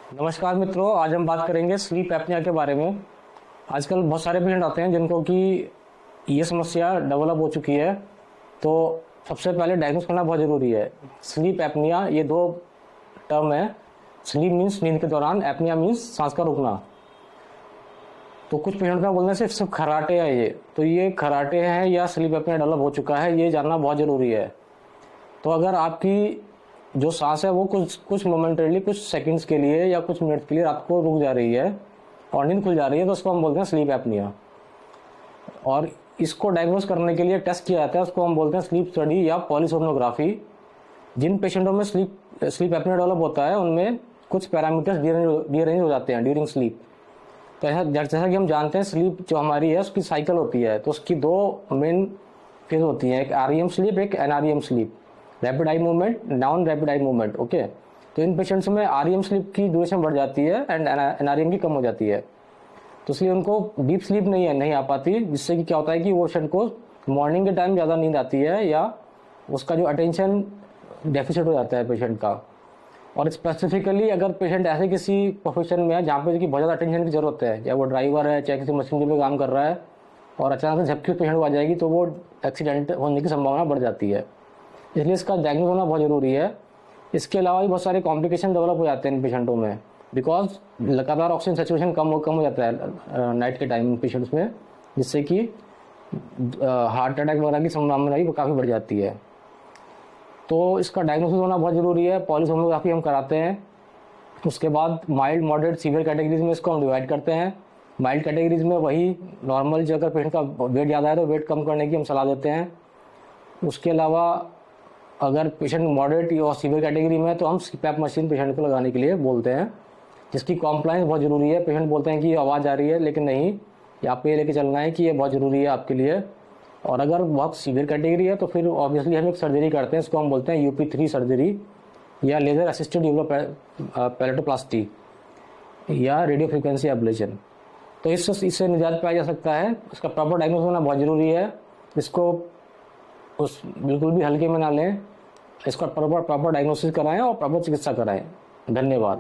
नमस्कार मित्रों, आज हम बात करेंगे स्लीप एपनिया के बारे में। आजकल बहुत सारे पेशेंट आते हैं जिनको कि ये समस्या डेवलप हो चुकी है, तो सबसे पहले डायग्नोस करना बहुत ज़रूरी है। स्लीप एपनिया ये दो टर्म है। स्लीप मीन्स नींद के दौरान, एपनिया मीन्स सांस का रुकना। तो कुछ पेशेंट का बोलने से सिर्फ खराटे है ये, तो ये खराटे हैं या स्लीप एपनिया डेवलप हो चुका है, ये जानना बहुत ज़रूरी है। तो अगर आपकी जो सांस है वो कुछ कुछ मोमेंटरीली, कुछ सेकंड्स के लिए या कुछ मिनट्स के लिए रात को रुक जा रही है और नींद खुल जा रही है, तो उसको हम बोलते हैं स्लीप एपनिया। और इसको डायग्नोस करने के लिए टेस्ट किया जाता है, उसको हम बोलते हैं स्लीप स्टडी या पॉलीसोमनोग्राफी। जिन पेशेंटों में स्लीप एपनिया डेवलप होता है उनमें कुछ पैरामीटर्स डीअरेंज हो जाते हैं ड्यूरिंग स्लीप। तो जैसा कि हम जानते हैं, स्लीप जो हमारी है उसकी साइकिल होती है, तो उसकी दो मेन फेज होती हैं, एक आरईएम स्लीप, एक NREM sleep, rapid eye movement, non rapid eye movement. Okay, तो इन पेशेंट्स में आरईएम स्लीप की ड्यूरेशन बढ़ जाती है एंड एनआरईएम की कम हो जाती है, तो इसलिए उनको डीप स्लीप नहीं आ पाती, जिससे कि क्या होता है कि वो पेशेंट को मॉर्निंग के टाइम ज़्यादा नींद आती है या उसका जो अटेंशन डेफिसिट हो जाता है पेशेंट का। और स्पेसिफिकली अगर पेशेंट ऐसे किसी प्रोफेशन में है जहाँ पे कि बहुत ज़्यादा अटेंशन की जरूरत है, या वो ड्राइवर है, चाहे किसी मशीनरी पे काम कर रहा है, और अचानक से झपकी पेशेंट को आ जाएगी, तो वो एक्सीडेंट होने की संभावना बढ़ जाती है। इसलिए इसका डायग्नोस होना बहुत ज़रूरी है। इसके अलावा भी बहुत सारे कॉम्प्लिकेशन डेवलप हो जाते हैं इन पेशेंटों में, बिकॉज लगातार ऑक्सीजन सैचुरेशन कम हो जाता है नाइट के टाइम पेशेंट्स में, जिससे कि हार्ट अटैक वगैरह की संभावना भी काफ़ी बढ़ जाती है। तो इसका डायग्नोसिस होना बहुत ज़रूरी है। पॉलीसोमनोग्राफी हम कराते हैं। उसके बाद माइल्ड, मॉडरेट, सीवियर कैटेगरीज में इसको हम डिवाइड करते हैं। माइल्ड कैटेगरीज में वही नॉर्मल, जो अगर पेशेंट का वेट ज़्यादा है तो वेट कम करने की हम सलाह देते हैं। उसके अलावा अगर पेशेंट मॉडरेट और सीवियर कैटेगरी में है तो हम सीपैप मशीन पेशेंट को लगाने के लिए बोलते हैं, जिसकी कॉम्प्लाइंस बहुत ज़रूरी है। पेशेंट बोलते हैं कि ये आवाज़ आ रही है, लेकिन नहीं, ये आपको ये लेके चलना है कि ये बहुत ज़रूरी है आपके लिए। और अगर बहुत सीवियर कैटेगरी है तो फिर ऑब्वियसली हम एक सर्जरी करते हैं, इसको हम बोलते हैं यूपी3 सर्जरी या लेज़र असिस्टेड पैलेटोप्लास्टी या रेडियो फ्रिक्वेंसी एब्लेशन। तो इससे निजात पाया जा सकता है। इसका प्रॉपर डायग्नोस होना बहुत ज़रूरी है। इसको बिल्कुल भी हल्के में ना लें। इसका प्रॉपर डायग्नोसिस कराएं और प्रॉपर चिकित्सा कराएं। धन्यवाद।